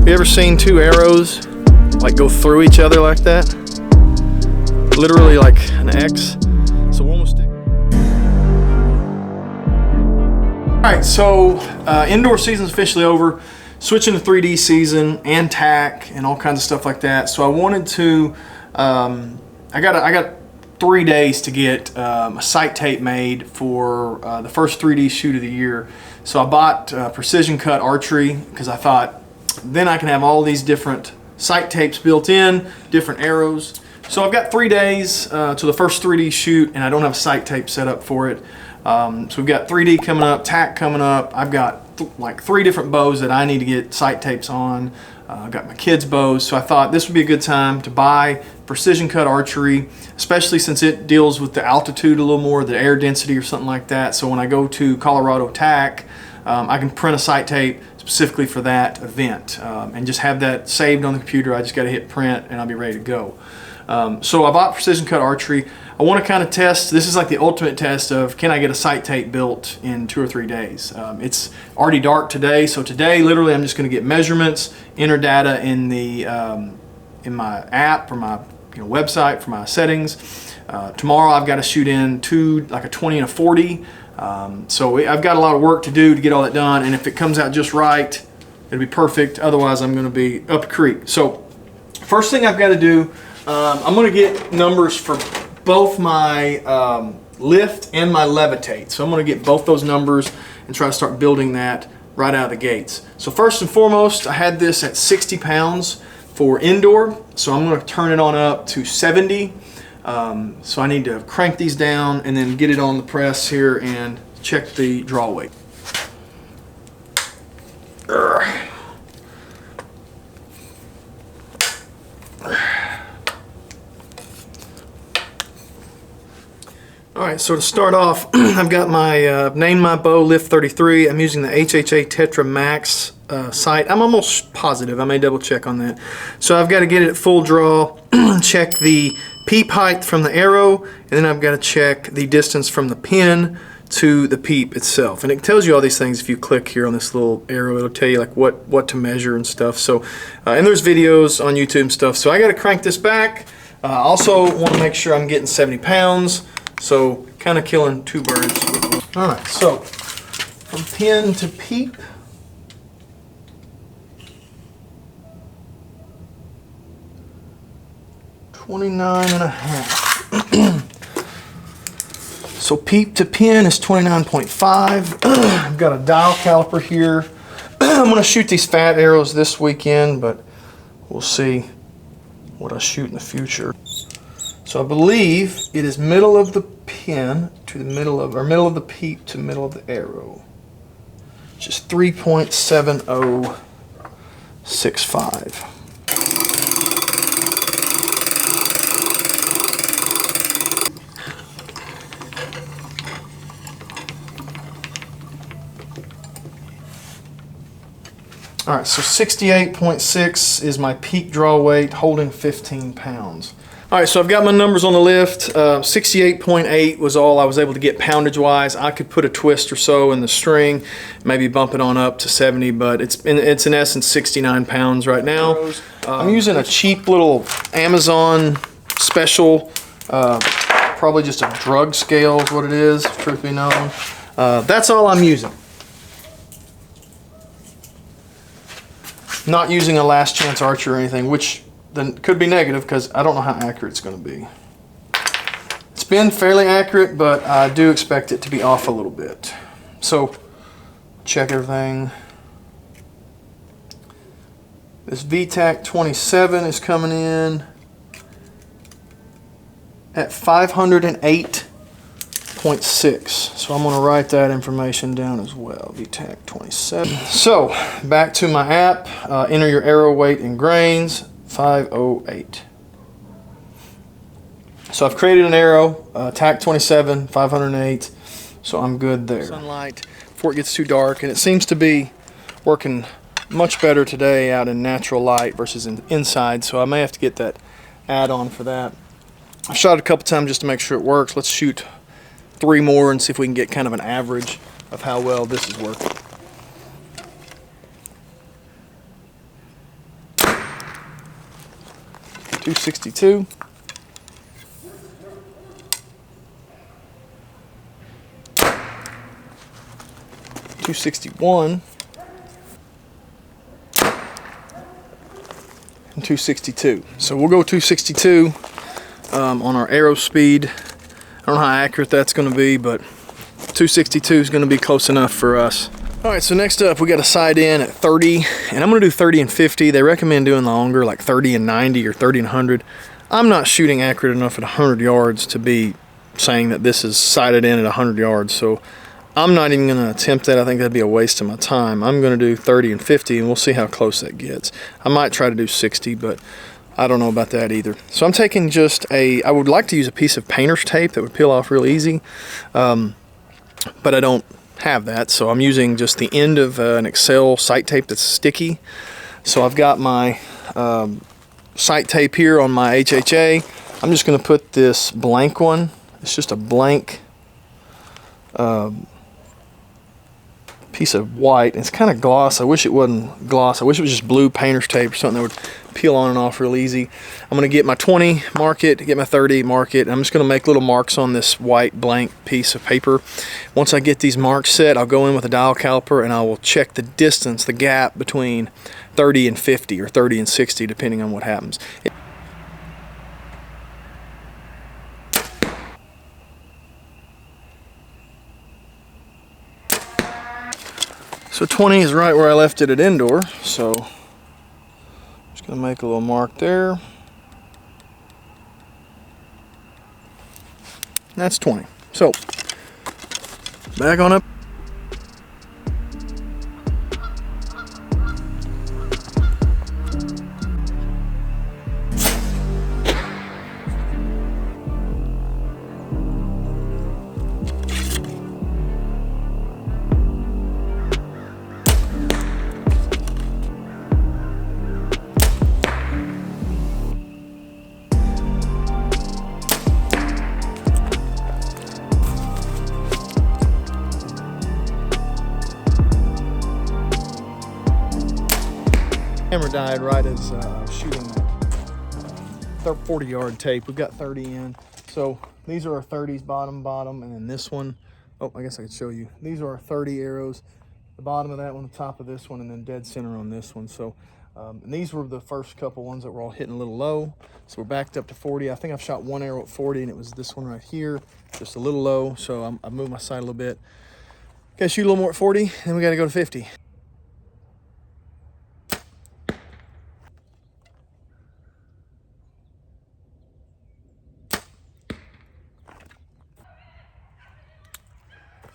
You ever seen two arrows like go through each other like that? Literally like an X. So one will stick. Alright, so indoor season's officially over. Switching to 3D season and tack and all kinds of stuff like that. So I wanted to, I got 3 days to get a sight tape made for the first 3D shoot of the year. So I bought precision cut archery because I thought then I can have all these different sight tapes built in, different arrows. So I've got 3 days to the first 3D shoot, and I don't have a sight tape set up for it. So we've got 3D coming up, tack coming up. I've got like 3 different bows that I need to get sight tapes on. I've got my kids' bows, so I thought this would be a good time to buy precision cut archery, especially since it deals with the altitude a little more, the air density or something like that. So when I go to Colorado tack, I can print a sight tape specifically for that event and just have that saved on the computer. I just got to hit print and I'll be ready to go. So I bought precision cut archery. I want to kind of test, this is like the ultimate test of can I get a sight tape built in 2 or 3 days. It's already dark today, so today literally I'm just going to get measurements, enter data in the in my app or my website for my settings. Tomorrow I've got to shoot in like a 20 and a 40. So I've got a lot of work to do to get all that done, and if it comes out just right, it'll be perfect. Otherwise I'm going to be up the creek. So first thing I've got to do, I'm going to get numbers for both my lift and my levitate. So I'm going to get both those numbers and try to start building that right out of the gates. So first and foremost, I had this at 60 pounds for indoor, so I'm going to turn it on up to 70. So I need to crank these down and then get it on the press here and check the draw weight. Alright, so to start off, I've got my, named my bow Lift 33. I'm using the HHA Tetra Max sight. I'm almost positive, I may double check on that. So I've got to get it at full draw, check the peep height from the arrow, and then I've got to check the distance from the pin to the peep itself. And it tells you all these things if you click here on this little arrow. It'll tell you like what to measure and stuff. So, and there's videos on YouTube and stuff. So I got to crank this back. Also want to make sure I'm getting 70 pounds. So kind of killing 2 birds with one. All right, so from pin to peep, $29.5. So peep to pin is 29.5. I've got a dial caliper here. I'm going to shoot these fat arrows this weekend, but we'll see what I shoot in the future. So I believe it is middle of the pin to the middle of, or middle of the peep to middle of the arrow, which is 3.7065. All right, so 68.6 is my peak draw weight, holding 15 pounds. All right, so I've got my numbers on the lift. 68.8 was all I was able to get poundage-wise. I could put a twist or so in the string, maybe bump it on up to 70, but it's in essence 69 pounds right now. I'm using a cheap little Amazon special, probably just a drug scale is what it is, truth be known. That's all I'm using. Not using a last chance archer or anything, which then could be negative because I don't know how accurate it's going to be. It's been fairly accurate, but I do expect it to be off a little bit. So check everything. This VTAC 27 is coming in at 508.6. So I'm going to write that information down as well. VTAC 27. So back to my app. Enter your arrow weight in grains. 508. So I've created an arrow, TAC 27, 508, so I'm good there. Sunlight before it gets too dark, and it seems to be working much better today out in natural light versus inside, so I may have to get that add-on for that. I've shot it a couple times just to make sure it works. Let's shoot 3 more and see if we can get kind of an average of how well this is working. 262. 261 and 262. So we'll go 262 on our arrow speed. I don't know how accurate that's going to be, but 262 is going to be close enough for us. All right, so next up we got a sight in at 30, and I'm going to do 30 and 50. They recommend doing longer, like 30 and 90 or 30 and 100. I'm not shooting accurate enough at 100 yards to be saying that this is sighted in at 100 yards, so I'm not even going to attempt that. I think that'd be a waste of my time. I'm going to do 30 and 50, and we'll see how close that gets. I might try to do 60, but I don't know about that either. So I'm taking just I would like to use a piece of painter's tape that would peel off real easy, but I don't have that. So I'm using just the end of an Excel sight tape that's sticky. So I've got my sight tape here on my HHA. I'm just going to put this blank one. It's just a blank piece of white. It's kind of gloss. I wish it wasn't gloss. I wish it was just blue painter's tape or something that would peel on and off real easy. I'm going to get my 20, mark it, get my 30, mark it. I'm just going to make little marks on this white blank piece of paper. Once I get these marks set, I'll go in with a dial caliper and I will check the distance, the gap between 30 and 50 or 30 and 60, depending on what happens. So 20 is right where I left it at indoor, so just going to make a little mark there. That's 20. So back on up. Camera died right as shooting that 40-yard tape. We've got 30 in. So these are our 30s, bottom, and then this one. Oh, I guess I could show you. These are our 30 arrows. The bottom of that one, the top of this one, and then dead center on this one. So and these were the first couple ones that were all hitting a little low. So we're backed up to 40. I think I've shot one arrow at 40, and it was this one right here, just a little low. So I moved my sight a little bit. Got to shoot a little more at 40, then we got to go to 50.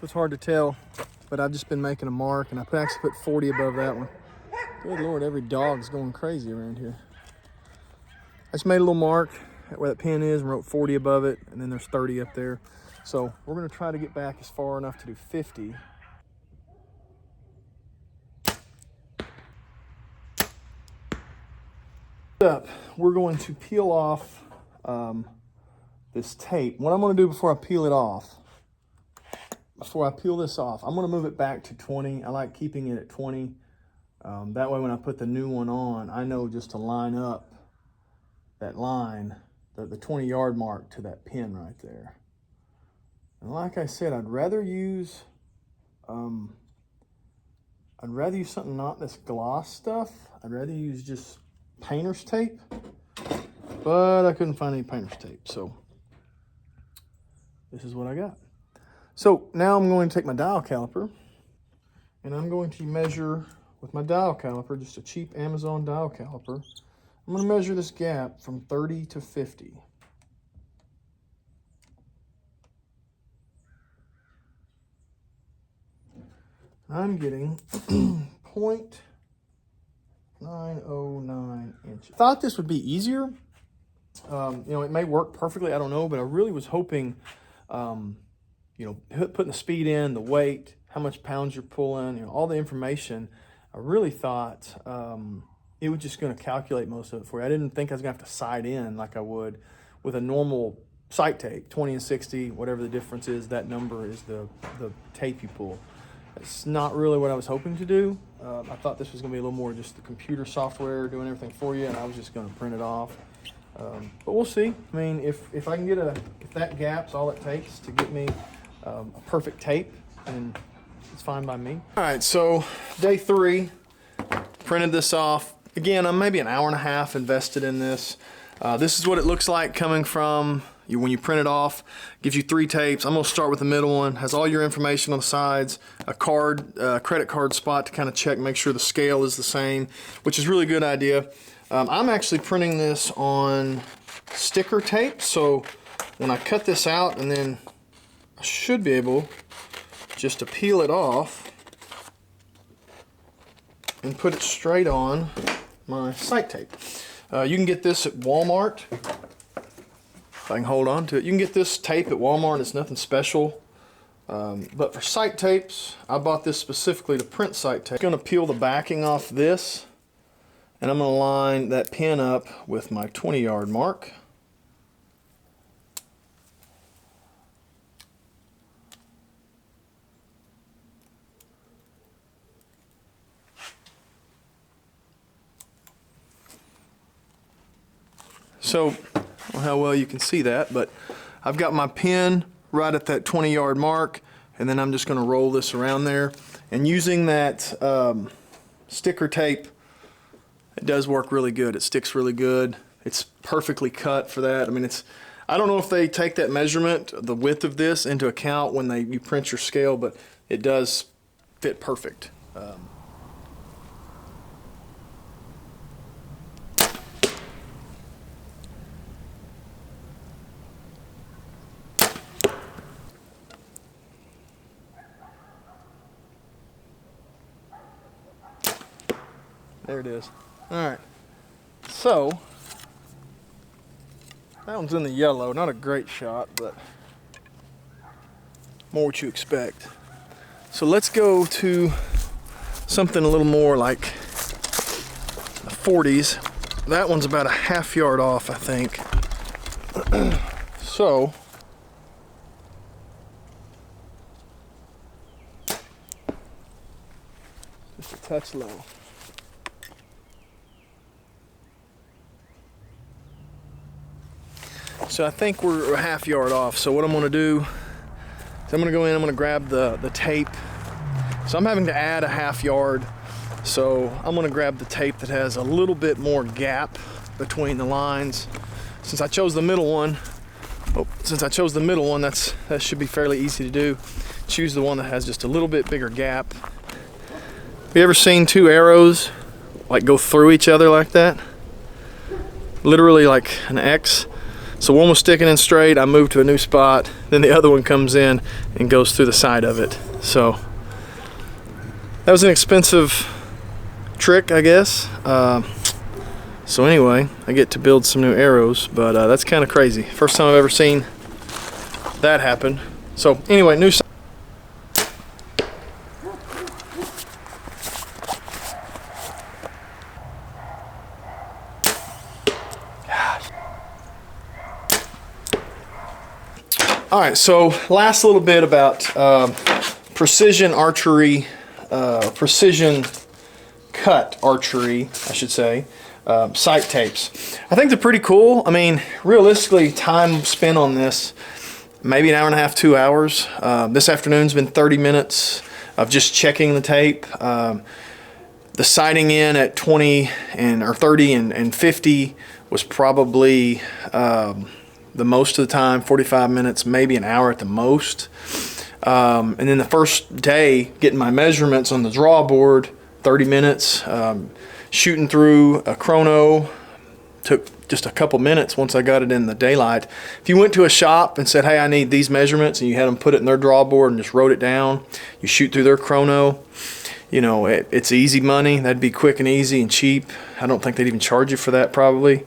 It's hard to tell, but I've just been making a mark, and I actually put 40 above that one. Good Lord, every dog's going crazy around here. I just made a little mark where that pin is and wrote 40 above it, and then there's 30 up there. So we're going to try to get back as far enough to do 50. Up, we're going to peel off this tape. What I'm going to do before I peel it off, before I peel this off, I'm going to move it back to 20. I like keeping it at 20. That way when I put the new one on, I know just to line up that line, the 20-yard mark to that pin right there. And like I said, I'd rather use something not this gloss stuff. I'd rather use just painter's tape, but I couldn't find any painter's tape. So this is what I got. So now I'm going to take my dial caliper, and I'm going to measure with my dial caliper, just a cheap Amazon dial caliper. I'm going to measure this gap from 30 to 50. I'm getting 0.909 inches. Thought this would be easier. You know, it may work perfectly, I don't know, but I really was hoping, you know, putting the speed in, the weight, how much pounds you're pulling, you know, all the information. I really thought it was just going to calculate most of it for you. I didn't think I was going to have to sight in like I would with a normal sight tape, 20 and 60, whatever the difference is, that number is the tape you pull. It's not really what I was hoping to do. I thought this was going to be a little more just the computer software doing everything for you, and I was just going to print it off. But we'll see. I mean, if I can get if that gap's all it takes to get me a perfect tape, then it's fine by me. All right, so day 3, printed this off. Again, I'm maybe an hour and a half invested in this. This is what it looks like coming from when you print it off. Gives you 3 tapes. I'm gonna start with the middle one. Has all your information on the sides, a card, credit card spot to kind of check, make sure the scale is the same, which is a really good idea. I'm actually printing this on sticker tape, so when I cut this out, and then I should be able just to peel it off and put it straight on my site tape. You can get this at Walmart. If I can hold on to it. You can get this tape at Walmart. It's nothing special. But for site tapes, I bought this specifically to print site tape. I'm going to peel the backing off this, and I'm going to line that pin up with my 20-yard mark. So, I don't know how well you can see that, but I've got my pin right at that 20-yard mark, and then I'm just going to roll this around there. And using that sticker tape, it does work really good. It sticks really good. It's perfectly cut for that. I mean, I don't know if they take that measurement, the width of this, into account when you print your scale, but it does fit perfect. There it is. All right. So, that one's in the yellow. Not a great shot, but more what you expect. So let's go to something a little more like the 40s. That one's about a ½ yard off, I think. So, just a touch low. So I think we're a ½ yard off. So what I'm going to do is I'm going to go in, I'm going to grab the tape. So I'm having to add a ½ yard. So I'm going to grab the tape that has a little bit more gap between the lines. Since I chose the middle one, that should be fairly easy to do. Choose the one that has just a little bit bigger gap. Have you ever seen 2 arrows like go through each other like that? Literally like an X. So one was sticking in straight, I moved to a new spot, then the other one comes in and goes through the side of it. So that was an expensive trick, I guess. So anyway, I get to build some new arrows, but that's kind of crazy. First time I've ever seen that happen. So anyway, new side. All right, so last little bit about precision archery, precision cut archery, I should say, sight tapes. I think they're pretty cool. I mean, realistically, time spent on this, maybe an hour and a half, 2 hours. This afternoon's been 30 minutes of just checking the tape. The sighting in at 20 or 30 and 50 was probably the most of the time, 45 minutes, maybe an hour at the most. And then the first day, getting my measurements on the draw board, 30 minutes. Shooting through a chrono took just a couple minutes once I got it in the daylight. If you went to a shop and said, hey, I need these measurements, and you had them put it in their draw board and just wrote it down, you shoot through their chrono, you know, it's easy money. That'd be quick and easy and cheap. I don't think they'd even charge you for that probably.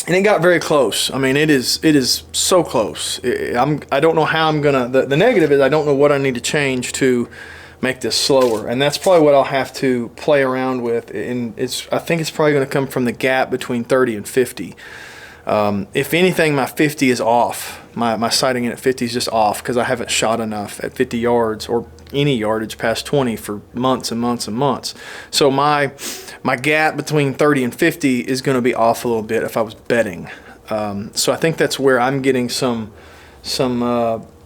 And it got very close. I mean, it is so close. I don't know how I'm gonna. The negative is I don't know what I need to change to make this slower, and that's probably what I'll have to play around with. And I think it's probably going to come from the gap between 30 and 50. If anything, my 50 is off. My sighting in at 50 is just off because I haven't shot enough at 50 yards or any yardage past 20 for months and months and months. So my gap between 30 and 50 is going to be off a little bit if I was betting. So I think that's where I'm getting some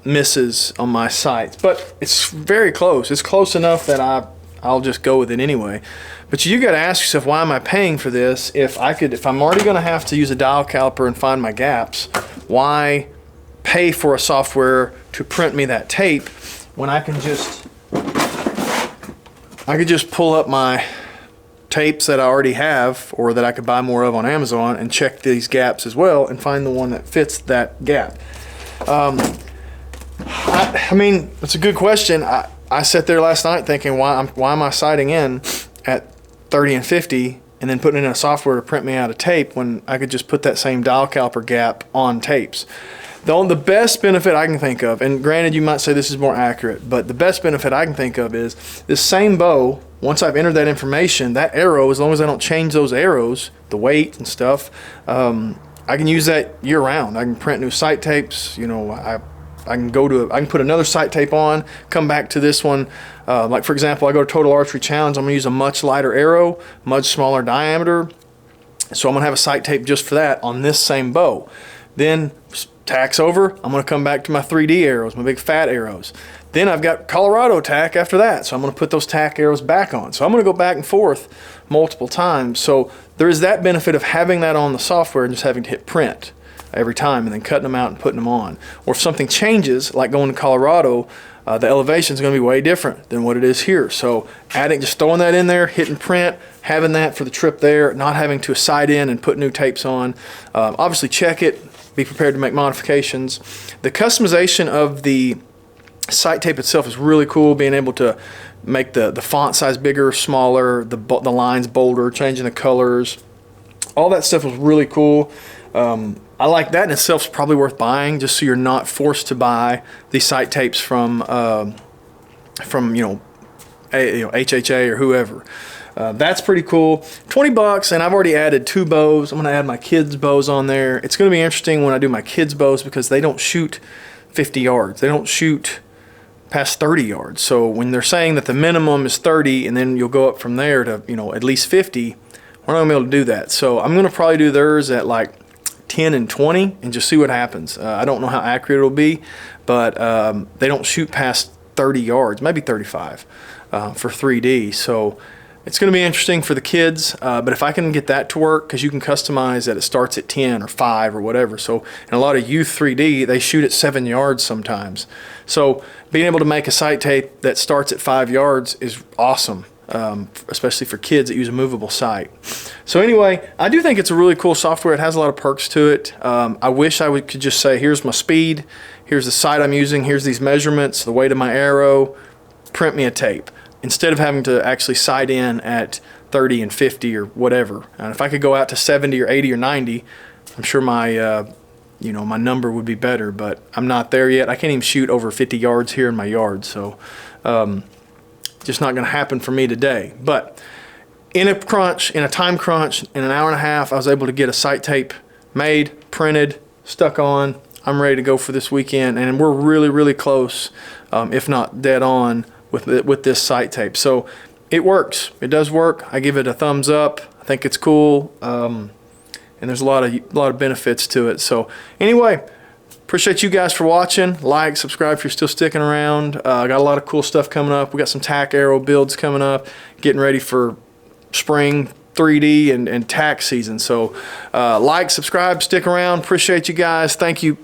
misses on my sights, but it's very close. It's close enough that I'll just go with it anyway. But you got to ask yourself, why am I paying for this? If I'm already going to have to use a dial caliper and find my gaps, why pay for a software to print me that tape when I could just pull up my tapes that I already have, or that I could buy more of on Amazon, and check these gaps as well and find the one that fits that gap. I mean, it's a good question. I sat there last night thinking, why am I sighting in at 30 and 50 and then putting in a software to print me out a tape when I could just put that same dial caliper gap on tapes? The best benefit I can think of, and granted you might say this is more accurate, but the best benefit I can think of is this same bow. Once I've entered that information, that arrow, as long as I don't change those arrows, the weight and stuff, I can use that year round. I can print new sight tapes. You know, I can put another sight tape on, come back to this one. Like for example, I go to Total Archery Challenge. I'm gonna use a much lighter arrow, much smaller diameter. So I'm gonna have a sight tape just for that on this same bow. Then tack's over, I'm gonna come back to my 3D arrows, my big fat arrows. Then I've got Colorado tack after that, so I'm gonna put those tack arrows back on. So I'm gonna go back and forth multiple times. So there is that benefit of having that on the software and just having to hit print every time and then cutting them out and putting them on. Or if something changes, like going to Colorado, the elevation is going to be way different than what it is here. So just throwing that in there, hitting print, having that for the trip there, not having to sight in and put new tapes on. Obviously check it, be prepared to make modifications. The customization of the sight tape itself is really cool, being able to make the font size bigger, smaller, the lines bolder, changing the colors. All that stuff was really cool. I like that in itself. Is probably worth buying, just so you're not forced to buy these sight tapes from HHA or whoever. That's pretty cool. 20 bucks, and I've already added 2 bows. I'm gonna add my kids' bows on there. It's gonna be interesting when I do my kids' bows because they don't shoot 50 yards. They don't shoot past 30 yards. So when they're saying that the minimum is 30 and then you'll go up from there to at least 50, we're not gonna be able to do that. So I'm gonna probably do theirs at like 10 and 20 and just see what happens. I don't know how accurate it'll be, but they don't shoot past 30 yards, maybe 35 for 3D. So it's going to be interesting for the kids, but if I can get that to work, because you can customize that it starts at 10 or 5 or whatever. So in a lot of youth 3D, they shoot at 7 yards sometimes. So being able to make a sight tape that starts at 5 yards is awesome. Especially for kids that use a movable sight. So anyway, I do think it's a really cool software. It has a lot of perks to it. I wish I could just say, here's my speed, here's the sight I'm using, here's these measurements, the weight of my arrow, print me a tape, instead of having to actually sight in at 30 and 50 or whatever. And if I could go out to 70 or 80 or 90, I'm sure my my number would be better, but I'm not there yet. I can't even shoot over 50 yards here in my yard, so just not going to happen for me today. But in a time crunch, in an hour and a half, I was able to get a sight tape made, printed, stuck on. I'm ready to go for this weekend, and we're really, really close, if not dead on, with this sight tape. So it works. It does work. I give it a thumbs up. I think it's cool, and there's a lot of benefits to it. So anyway, appreciate you guys for watching. Like, subscribe if you're still sticking around. I got a lot of cool stuff coming up. We got some tack arrow builds coming up, getting ready for spring 3D and tack season. So like, subscribe, stick around. Appreciate you guys. Thank you.